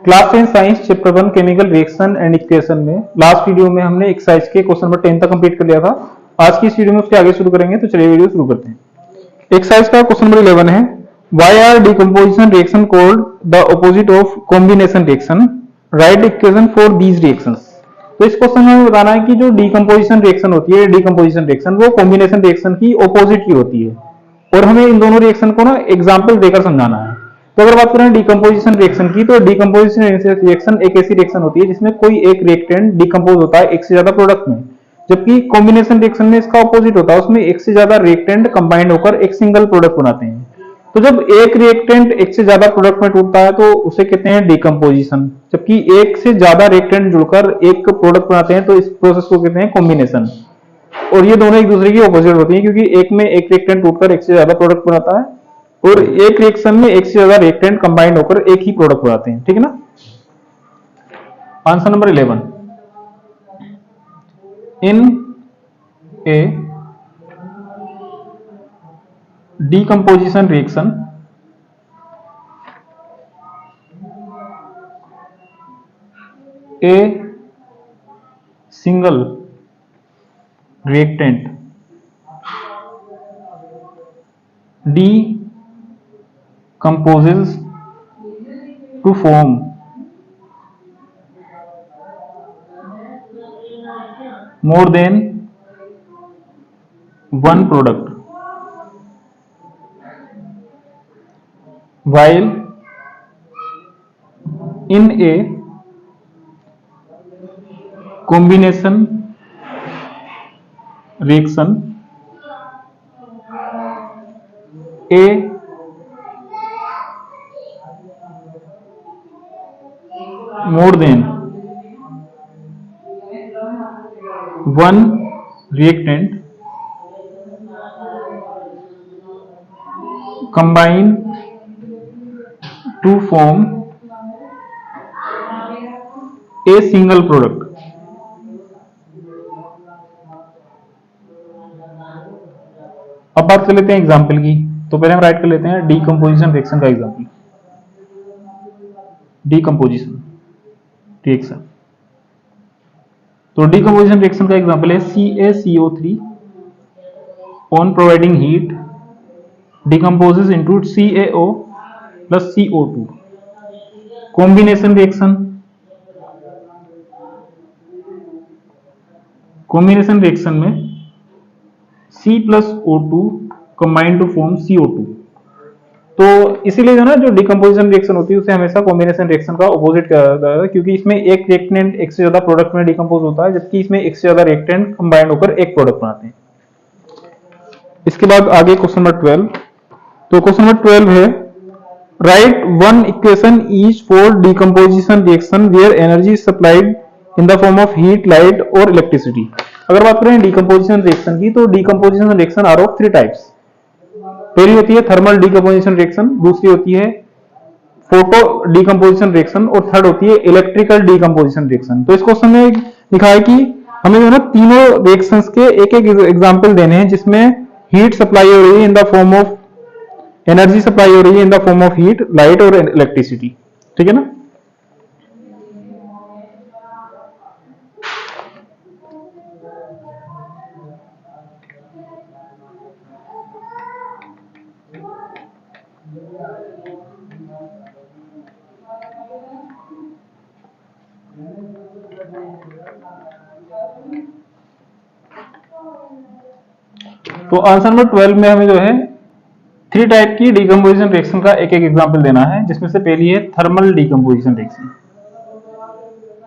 Class 10 science chapter 1 chemical reaction and equation में last video में हमने एक्सरसाइज के क्वेश्चन नंबर 10 तक कंप्लीट कर लिया था। आज की इस वीडियो में उसके आगे शुरू करेंगे, तो चलिए वीडियो शुरू करते हैं। एक्सरसाइज का क्वेश्चन नंबर 11 है, why are decomposition reaction called the opposite of combination reaction, right equation for these reactions. तो इस क्वेश्चन में बताना है कि जो डिकम्पोजिशन रिएक्शन होती है, डिकम्पोजिशन रिएक्शन वो कॉम्बिनेशन रिएक्शन की ऑपोजिट की होती है, और हमें इन दोनों रिएक्शन को ना एग्जाम्पल देकर समझाना है। तो अगर बात करें डिकम्पोजिशन रिएक्शन की, तो डिकम्पोजिशन रिएक्शन एक ऐसी रिएक्शन होती है जिसमें कोई एक रिएक्टेंट डिकम्पोज होता है एक से ज्यादा प्रोडक्ट में, जबकि कॉम्बिनेशन रिएक्शन में इसका ऑपोजिट होता है, उसमें एक से ज्यादा रिएक्टेंट कंबाइंड होकर एक सिंगल प्रोडक्ट बनाते हैं। तो जब एक रिएक्टेंट एक से ज्यादा प्रोडक्ट में टूटता है तो उसे कहते हैं डिकम्पोजिशन, जबकि एक से ज्यादा रिएक्टेंट जुड़कर एक प्रोडक्ट बनाते हैं तो इस प्रोसेस को कहते हैं कॉम्बिनेशन। और ये दोनों एक दूसरे की ऑपोजिट होती हैं, क्योंकि एक में एक रिएक्टेंट टूटकर एक से ज्यादा प्रोडक्ट बनाता है और एक रिएक्शन में एक से ज्यादा रिएक्टेंट कंबाइंड होकर एक ही प्रोडक्ट बनाते हैं। ठीक है ना। Answer number 11, in A decomposition reaction a single reactant decomposes to form more than one product, while in a combination reaction a more than one reactant combine to form a single product। अब बात कर लेते हैं example की। तो पहले हम right कर लेते हैं डीकम्पोजिशन रिएक्शन का एग्जाम्पल। डीकम्पोजिशन रिएक्शन, तो डीकम्पोजिशन रिएक्शन का एग्जाम्पल है CaCO3 on providing heat decomposes into CaO plus CO2। Combination reaction, combination reaction में C plus O2 combined to form CO2। तो इसीलिए जो ना जो डिकम्पोजिशन रिएक्शन होती है उसे हमेशा कॉम्बिनेशन रिएक्शन का ऑपोजिट कहा जाता है, क्योंकि इसमें एक रिएक्टेंट एक से ज्यादा प्रोडक्ट में डिकम्पोज होता है, जबकि इसमें एक से ज्यादा रिएक्टेंट कंबाइंड होकर एक प्रोडक्ट बनाते हैं। इसके बाद आगे क्वेश्चन नंबर 12। तो क्वेश्चन नंबर 12 है, write one equation is for decomposition reaction where energy is supplied in the form of heat, light और इलेक्ट्रिसिटी। अगर बात करें डिकम्पोजिशन रिएक्शन की, तो decomposition reaction are of 3 types. पहली होती है थर्मल डिकम्पोजिशन रिएक्शन, दूसरी होती है फोटो डिकम्पोजिशन रिएक्शन, और थर्ड होती है इलेक्ट्रिकल डिकम्पोजिशन रिएक्शन। तो इस क्वेश्चन में लिखा है कि हमें जो ना तीनों रिएक्शंस के एक एक एग्जांपल देने हैं जिसमें हीट सप्लाई हो रही है इन the form of, energy supply हो रही है इन the form of heat, light और इलेक्ट्रिसिटी। ठीक है ना। तो आंसर नंबर 12 में हमें जो है 3 टाइप की डिकम्पोजिशन रिएक्शन का एक एक एग्जांपल देना है, जिसमें से पहली है थर्मल डिकम्पोजिशन रिएक्शन।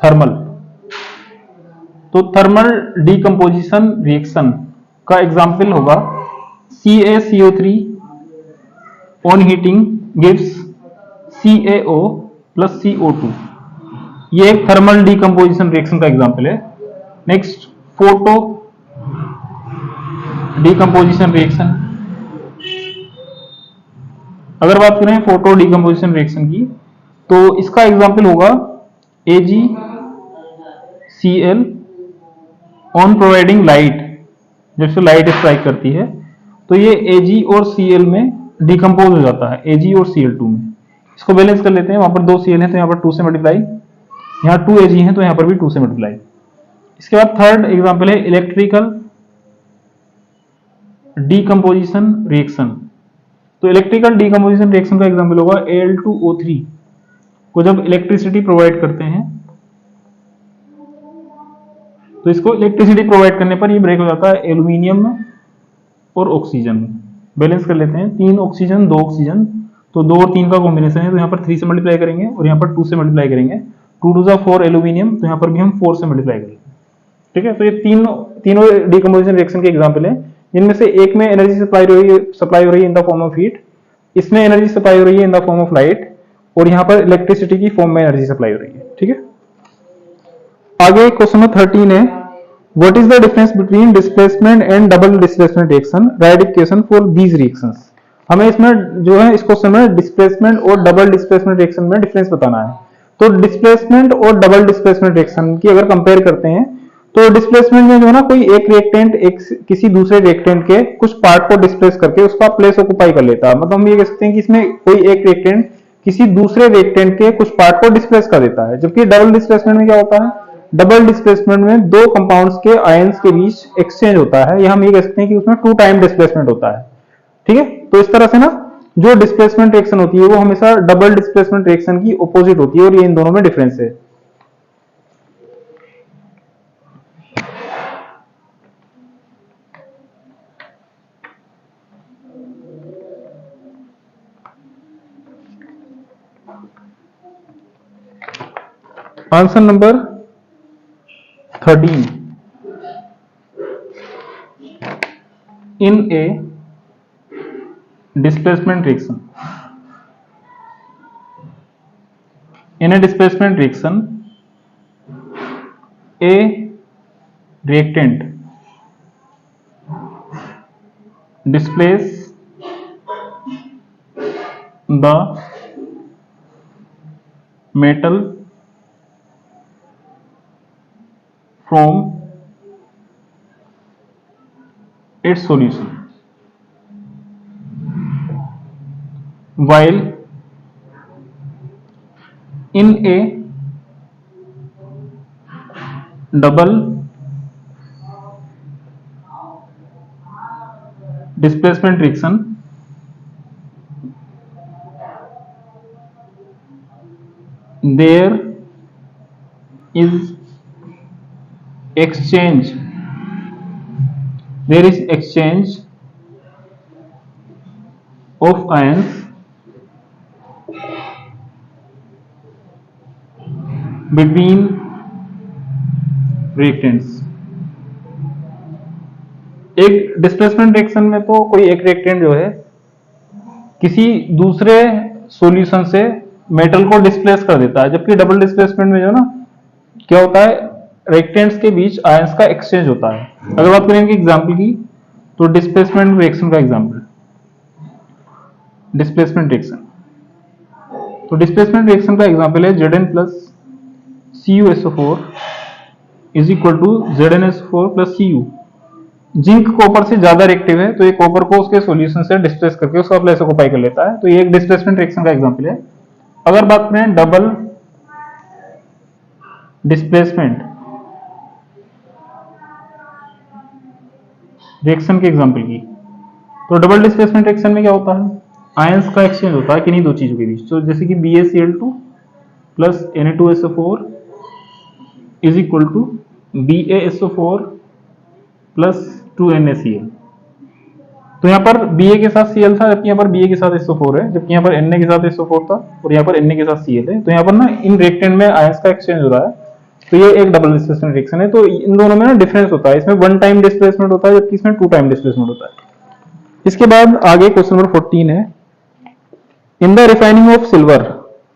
थर्मल, तो थर्मल डिकम्पोजिशन रिएक्शन का एग्जांपल होगा CaCO3 on heating gives CaO plus CO2। ये एक थर्मल डिकम्पोजिशन रिएक्शन का एग्जांपल है। Next photo decomposition reaction. अगर बात करें फोटो डिकम्पोजिशन रिएक्शन की, तो इसका एग्जांपल होगा AgCl ऑन प्रोवाइडिंग लाइट। जब से लाइट स्ट्राइक करती है तो ये Ag और Cl में डिकम्पोज हो जाता है, Ag और Cl2 में। इसको बैलेंस कर लेते हैं। वहां पर 2 Cl है तो यहाँ पर 2 से मल्टीप्लाई, यहाँ 2 Ag है तो यहाँ पर भी 2 से मल्टीप्लाई। इसके बाद थर्ड एग्जाम्पल है इलेक्ट्रिकल डीकंपोजिशन रिएक्शन। तो इलेक्ट्रिकल डीकंपोजिशन रिएक्शन का एग्जाम्पल होगा Al2O3 को जब इलेक्ट्रिसिटी प्रोवाइड करते हैं तो इसको इलेक्ट्रिसिटी प्रोवाइड करने पर ये ब्रेक हो जाता है एल्यूमिनियम में और ऑक्सीजन में। बैलेंस कर लेते हैं, 3 ऑक्सीजन 2 ऑक्सीजन, तो 2 और 3 का कॉम्बिनेशन है तो यहाँ पर 3 से मल्टीप्लाई करेंगे और यहाँ पर 2 से मल्टीप्लाई करेंगे। 2 2 4 एल्यूमिनियम, तो यहाँ पर भी हम 4 से मल्टीप्लाई करेंगे। ठीक है, तो ये तीनों डीकंपोजिशन रिएक्शन के एग्जाम्पल है। इनमें से एक में एनर्जी सप्लाई हो रही है इन द फॉर्म ऑफ हीट, इसमें एनर्जी सप्लाई हो रही है इन द फॉर्म ऑफ लाइट, और यहाँ पर इलेक्ट्रिसिटी की फॉर्म में एनर्जी सप्लाई हो रही है। ठीक है, आगे क्वेश्चन नंबर 13 है, what is the difference between displacement and double displacement reaction, right equation for these reactions. हमें इसमें जो है इस क्वेश्चन में डिस्प्लेसमेंट और डबल डिस्प्लेसमेंट रिएक्शन में डिफरेंस बताना है। तो डिस्प्लेसमेंट और डबल डिस्प्लेसमेंट रिएक्शन की अगर कंपेयर करते हैं तो डिस्प्लेसमेंट में जो है ना, कोई एक रिएक्टेंट किसी दूसरे रिएक्टेंट के कुछ पार्ट को डिस्प्लेस करके उसका प्लेस ऑक्युपाई कर लेता है। मतलब हम ये कह सकते हैं कि इसमें कोई एक रिएक्टेंट किसी दूसरे रिएक्टेंट के कुछ पार्ट को डिस्प्लेस कर देता है। जबकि डबल डिस्प्लेसमेंट में क्या होता है, डबल डिस्प्लेसमेंट में दो कंपाउंड्स के आयंस के बीच एक्सचेंज होता है, या हम ये कह सकते हैं कि उसमें 2 टाइम डिस्प्लेसमेंट होता है। ठीक है, तो इस तरह से ना जो डिस्प्लेसमेंट रिएक्शन होती है वो हमेशा डबल डिस्प्लेसमेंट रिएक्शन की ऑपोजिट होती है, और ये इन दोनों में डिफरेंस है। Answer number 13, in a displacement reaction, in a displacement reaction a reactant displace the metal from its solution, while in a double displacement reaction there is exchange of ions between reactants। एक displacement reaction में तो कोई एक reactant जो है किसी दूसरे solution से मेटल को डिस्प्लेस कर देता है, जबकि डबल डिस्प्लेसमेंट में जो ना क्या होता है, रिएक्टेंट्स के बीच आयंस का एक्सचेंज होता है। अगर बात करें एग्जांपल की, तो डिस्प्लेसमेंट रिएक्शन का एग्जांपल, डिस्प्लेसमेंट रिएक्शन, तो डिस्प्लेसमेंट रिएक्शन का एग्जांपल है Zn plus CuSO4 is equal to ZnSO4 plus Cu। Zinc copper से ज्यादा रिएक्टिव है, तो ये कॉपर को उसके सॉल्यूशन से डिस्प्लेस करके उसका प्लेस ऑक्युपाई कर लेता है, तो ये एक डिस्प्लेसमेंट रिएक्शन का एग्जांपल है। अगर बात करें डबल डिस्प्लेसमेंट रिएक्शन के एग्जांपल की, तो डबल डिस्प्लेसमेंट रिएक्शन में क्या होता है, आयंस का एक्सचेंज होता है किन्हीं दो चीजों के बीच। तो जैसे कि BaCl2 plus Na2SO4 is equal to BaSO4 plus 2NaCl। तो यहाँ पर Ba के साथ Cl था, जबकि यहाँ पर Ba के साथ SO4 है, जबकि यहाँ पर Na के साथ SO4 था और यहाँ पर Na के साथ Cl है। तो यहाँ पर ना इन रिएक्टेंट में आयंस का एक्सचेंज हो रहा है, तो ये एक डबल डिस्प्लेसमेंट रिएक्शन है। तो इन दोनों में ना डिफरेंस होता है, इसमें 1 टाइम डिस्प्लेसमेंट होता है जबकि इसमें 2 टाइम डिस्प्लेसमेंट होता है। इसके बाद आगे क्वेश्चन नंबर 14 है, in the refining of silver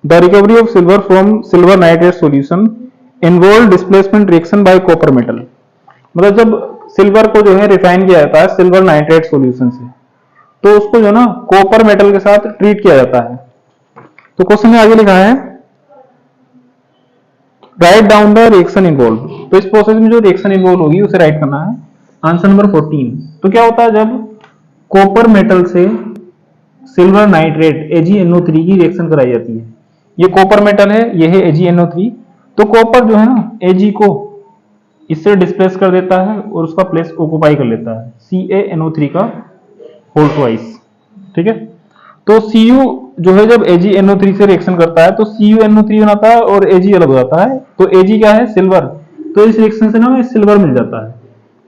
the recovery of silver from silver nitrate solution involve displacement reaction by copper metal. मतलब जब सिल्वर को जो है रिफाइन किया जाता है सिल्वर नाइट्रेट सॉल्यूशन से, तो उसको जो ना कॉपर मेटल के साथ ट्रीट किया जाता है। तो क्वेश्चन में आगे लिखा है, write down the reaction involve. तो इस प्रोसेस में जो रिएक्शन इन्वॉल्व होगी उसे राइट करना है। आंसर नंबर 14, तो क्या होता है, जब कॉपर मेटल से सिल्वर नाइट्रेट AgNO3 की रिएक्शन कराई जाती है। ये कॉपर मेटल है, ये है AgNO3। तो कॉपर जो है ना Ag को इससे डिस्प्लेस कर देता है और उसका प्लेस ऑक्युपाई कर लेता है CaNO3 का होल ट्वाइस। ठीक है, तो Cu जो है जब AgNO3 से रिएक्शन करता है तो CuNO3 बनाता है और Ag अलग हो जाता है। तो Ag क्या है? सिल्वर। तो इस रिएक्शन से ना हमें सिल्वर मिल जाता है।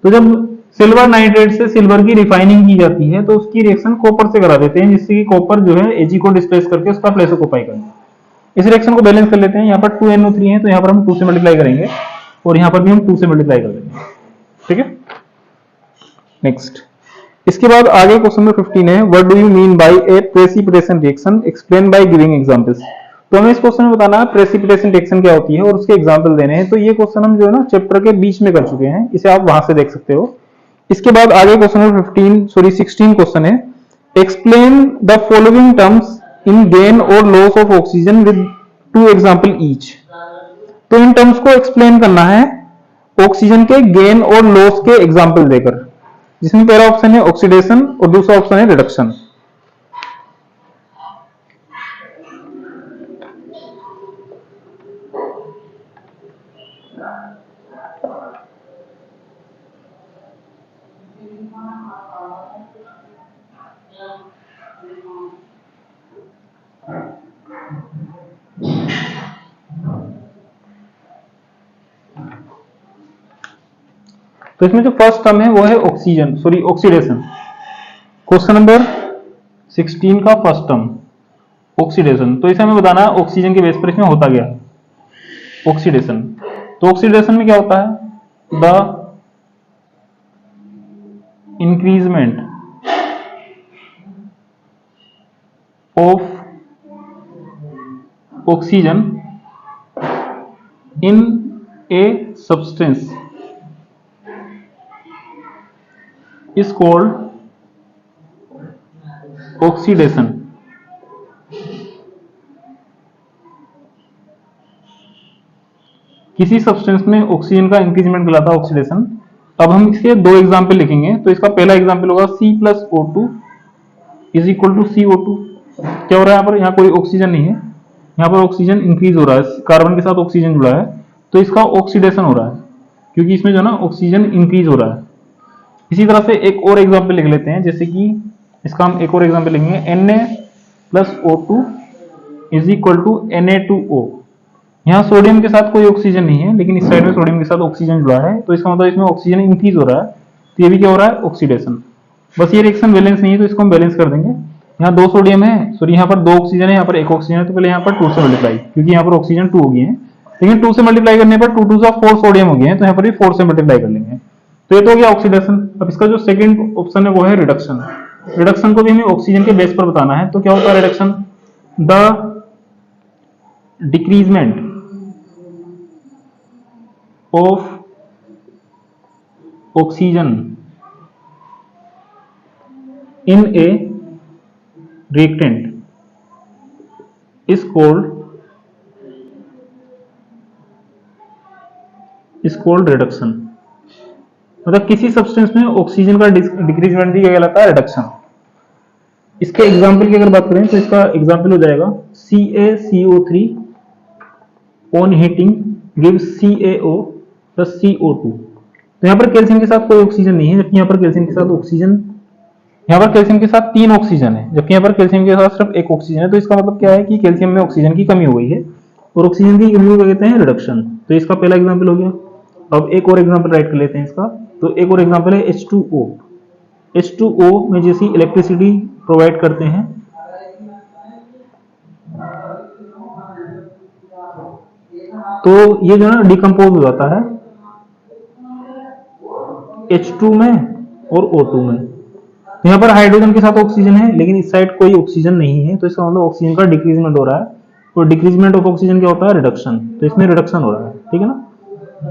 तो जब सिल्वर नाइट्रेट से सिल्वर की रिफाइनिंग की जाती है तो उसकी रिएक्शन कॉपर से करा देते हैं, जिससे कि कॉपर जो है Ag को डिस्प्लेस करके उसका प्लेस ऑक्युपाई करता है। इस रिएक्शन को बैलेंस कर लेते हैं। यहाँ पर 2NO3 है तो यहाँ पर हम 2 से मल्टीप्लाई करेंगे और यहाँ पर भी हम 2 से मल्टीप्लाई कर देंगे। ठीक है, नेक्स्ट। इसके बाद आगे क्वेश्चन नंबर 15 है, what do you mean by A precipitation reaction, explain by giving examples. तो हमें इस क्वेश्चन में बताना है प्रेसिपिटेशन रिएक्शन क्या होती है और उसके एग्जांपल देने हैं। तो ये क्वेश्चन हम जो है ना चैप्टर के बीच में कर चुके हैं, इसे आप वहां से देख सकते हो। इसके बाद आगे क्वेश्चन नंबर 16 क्वेश्चन है, explain the following terms in gain और loss of oxygen with 2 example each. तो इन टर्म्स को एक्सप्लेन करना है ऑक्सीजन के गेन और लॉस के एग्जांपल देकर, जिसमें पहला ऑप्शन है ऑक्सीडेशन और दूसरा ऑप्शन है रिडक्शन। तो इसमें जो फर्स्ट टर्म है वो है ऑक्सीडेशन। क्वेश्चन नंबर 16 का फर्स्ट टर्म ऑक्सीडेशन। तो इसे हमें बताना है ऑक्सीजन के बेस पर इसमें होता क्या है ऑक्सीडेशन। तो ऑक्सीडेशन में क्या होता है? The increment of oxygen in a substance is called oxidation। किसी सब्सटेंस में ऑक्सीजन का इंक्रीजमेंट कहलाता है ऑक्सीडेशन। अब हम इसके 2 एग्जाम्पल लिखेंगे। तो इसका पहला एग्जाम्पल होगा C+O2 is equal to CO2। क्या हो रहा है यहाँ पर? यहाँ कोई ऑक्सीजन नहीं है, यहाँ पर ऑक्सीजन इंक्रीज हो रहा है, कार्बन के साथ ऑक्सीजन जुड़ा है, तो इसका ऑक्सीडेशन हो रहा है क्योंकि इसमें जो ना ऑक्सीजन इंक्रीज हो रहा है। इसी तरह से एक और एग्जांपल लिख लेते हैं, जैसे कि इसका हम एक और एग्जांपल लिखेंगे Na+O2 is equal to Na2O। यहाँ सोडियम के साथ कोई ऑक्सीजन नहीं है, लेकिन इस साइड में सोडियम के साथ ऑक्सीजन जुड़ा है, तो इसका मतलब इसमें ऑक्सीजन इंक्रीज हो रहा है, तो ये भी क्या हो रहा है? ऑक्सीडेशन। बस ये रिएक्शन बैलेंस नहीं है तो इसको हम बैलेंस कर देंगे। यहाँ 2 सोडियम है, सॉरी यहाँ पर 2 ऑक्सीजन है, यहाँ पर 1 ऑक्सीजन है, तो पहले यहाँ पर 2 से मल्टीप्लाई, क्योंकि यहाँ पर ऑक्सीजन 2 हो गए हैं, लेकिन 2 से मल्टीप्लाई करने पर 2 2 4 सोडियम हो गए हैं, तो यहाँ पर भी 4 से मल्टीप्लाई कर लेंगे। तो ये तो हो गया ऑक्सीडेशन। अब इसका जो सेकंड ऑप्शन है वो है रिडक्शन। रिडक्शन को भी हमें ऑक्सीजन के बेस पर बताना है। तो क्या होता है reduction? The decreasement of oxygen in A reactant is called reduction. मतलब किसी सब्सटेंस में ऑक्सीजन का डिक्रीजमेंट भी क्या कहलाता है? रिडक्शन। इसके एग्जांपल की अगर बात करें तो इसका एग्जांपल हो जाएगा CaCO3 on heating gives CaO plus CO2। तो यहाँ पर कैल्शियम के साथ कोई ऑक्सीजन नहीं है, जबकि यहाँ पर कैल्शियम के साथ ऑक्सीजन, यहाँ पर कैल्शियम के साथ 3 ऑक्सीजन है, जबकि यहाँ पर कैल्शियम के साथ सिर्फ 1 ऑक्सीजन है। तो इसका मतलब क्या है कि कैल्शियम में ऑक्सीजन की कमी हो गई है, और ऑक्सीजन की कमी को कहते हैं रिडक्शन। तो इसका पहला एग्जाम्पल हो गया। अब एक और एग्जाम्पल राइट कर लेते हैं इसका। तो एक और एग्जाम्पल है H2O। H2O में जैसी इलेक्ट्रिसिटी प्रोवाइड करते हैं, तो ये जो है डिकम्पोज हो जाता है H2 में और O2 में। तो यहाँ पर हाइड्रोजन के साथ ऑक्सीजन है, लेकिन इस साइड कोई ऑक्सीजन नहीं है, तो इसका मतलब ऑक्सीजन का डिक्रीजमेंट हो रहा है, और डिक्रीजमेंट ऑफ ऑक्सीजन क्या होता है? रिडक्शन। तो इसमें रिडक्शन हो रहा है, ठीक है ना।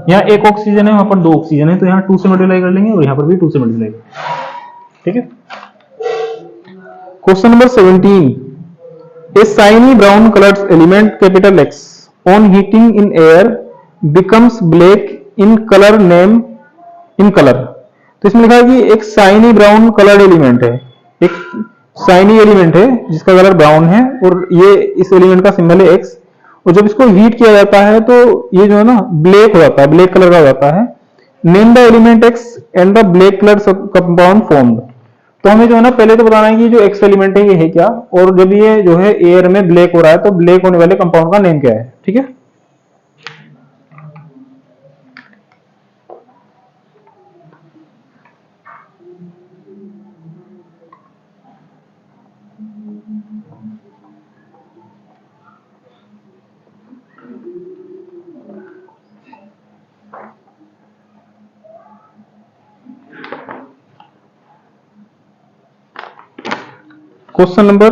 यहाँ 1 ऑक्सीजन है, वहां पर 2 ऑक्सीजन है, तो यहाँ 2 से मल्टीप्लाई कर लेंगे और यहाँ पर भी 2 से मल्टीप्लाई करेंगे, ठीक है। Question number 17, A shiny brown coloured element capital X on heating in air becomes black in colour name in colour. तो इसमें लिखा है कि एक शाइनी ब्राउन कलर्ड एलिमेंट है, एक शाइनी एलिमेंट है जिसका कलर ब्राउन है और ये इस एलिमेंट का सिंबल है एक्स, और जब इसको हीट किया जाता है तो ये जो है ना ब्लैक हो जाता है, ब्लैक कलर का हो जाता है। Name the element x and the black colour compound formed. तो हमें जो है ना पहले तो बताना है कि जो एक्स एलिमेंट है ये है क्या, और जब ये जो है एयर में ब्लैक हो रहा है तो ब्लैक होने वाले कंपाउंड का नेम क्या है। ठीक है, क्वेश्चन नंबर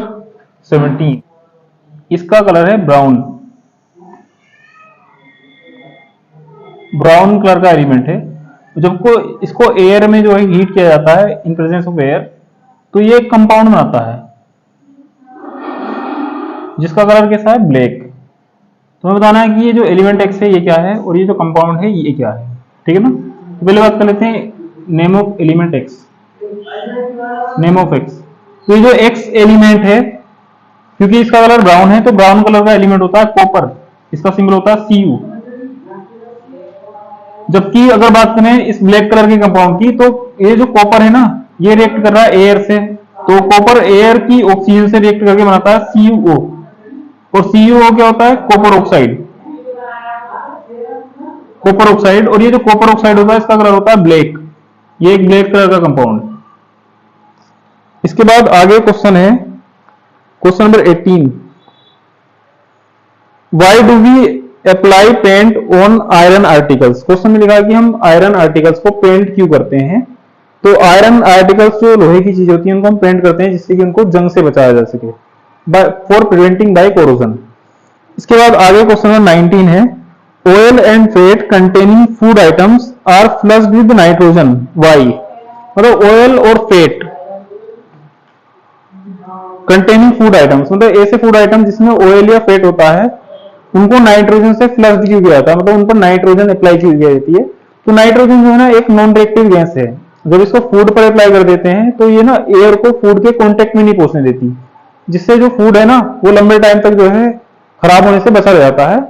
17, इसका कलर है ब्राउन, ब्राउन कलर का एलिमेंट है। जब को इसको एयर में जो है हीट किया जाता है इन प्रेजेंस ऑफ एयर, तो ये एक कंपाउंड बनाता है जिसका कलर कैसा है, ब्लैक। तो हमें बताना है कि ये जो एलिमेंट एक्स है ये क्या है और ये जो कंपाउंड है ये क्या है। ठीक है ना, तो पहले बात कर लेते हैं name of element x, name of x. तो ये जो एक्स एलिमेंट है, क्योंकि इसका कलर ब्राउन है तो ब्राउन कलर का एलिमेंट होता है कॉपर, इसका सिंबल होता है Cu। जबकि अगर बात करें इस ब्लैक कलर के कंपाउंड की, तो ये जो कॉपर है ना ये रिएक्ट कर रहा है एयर से, तो कॉपर एयर की ऑक्सीजन से रिएक्ट करके बनाता है CuO, और CuO क्या होता है, कॉपर ऑक्साइड, कॉपर ऑक्साइड। और ये जो कॉपर ऑक्साइड होता है इसका कलर होता है ब्लैक, ये एक ब्लैक कलर का कंपाउंड। इसके बाद आगे क्वेश्चन है question number 18, why do we apply paint on iron articles. Question में लिखा है कि हम आयरन आर्टिकल्स को पेंट क्यों करते हैं। तो आयरन आर्टिकल्स जो लोहे की चीज होती है उनको हम पेंट करते हैं जिससे कि उनको जंग से बचाया जा सके, फॉर प्रिवेंटिंग बाय कोरोजन। इसके बाद आगे क्वेश्चन नंबर 19 है, oil and fat containing food items are flushed with nitrogen, why. मतलब ऑयल और फैट कंटेनिंग फूड आइटम्स, मतलब ऐसे फूड आइटम जिसमें ऑयल या फैट होता है उनको नाइट्रोजन से फ्लश्ड क्यों किया जाता है, मतलब उन पर नाइट्रोजन अप्लाई क्यों की जाती है। तो नाइट्रोजन जो है ना एक नॉन रिएक्टिव गैस है, जब इसको फूड पर अप्लाई कर देते हैं तो ये ना एयर को फूड के कांटेक्ट में नहीं पहुंचने देती, जिससे जो फूड है ना वो लंबे टाइम तक जो है खराब होने से बचा जाता है।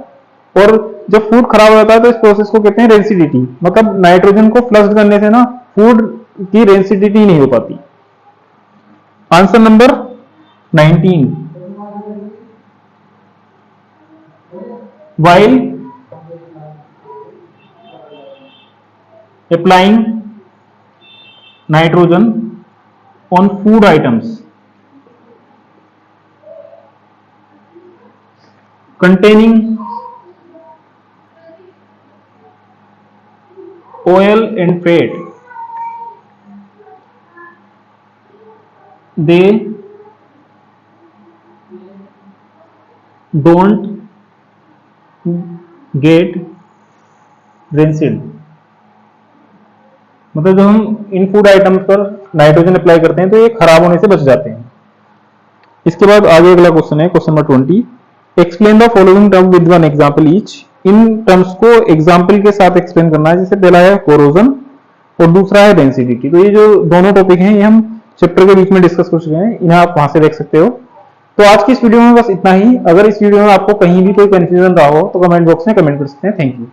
और जब फूड खराब हो जाता है तो इस प्रोसेस को कहते हैं रेंसिडिटी, मतलब नाइट्रोजन को फ्लश्ड करने से ना फूड की रेंसिडिटी नहीं हो पाती। Answer number 19, while applying nitrogen on food items containing oil and fat, they don't get rancid. मतलब जब हम इन फूड आइटम्स पर नाइट्रोजन अप्लाई करते हैं तो ये खराब होने से बच जाते हैं। इसके बाद आगे अगला क्वेश्चन है question number 20, explain the following term with one example each. In terms को एग्जांपल के साथ एक्सप्लेन करना है, जैसे पहला है कोरोजन और दूसरा है डेंसिटी। तो ये जो दोनों टॉपिक हैं ये हम चैप्टर के बीच में डिस्कस कर चुके हैं, इन्हें आप वहां से देख सकते हो। तो आज की इस वीडियो में बस इतना ही। अगर इस वीडियो में आपको कहीं भी कोई कंफ्यूजन रहा हो तो कमेंट बॉक्स में कमेंट कर सकते हैं। Thank you.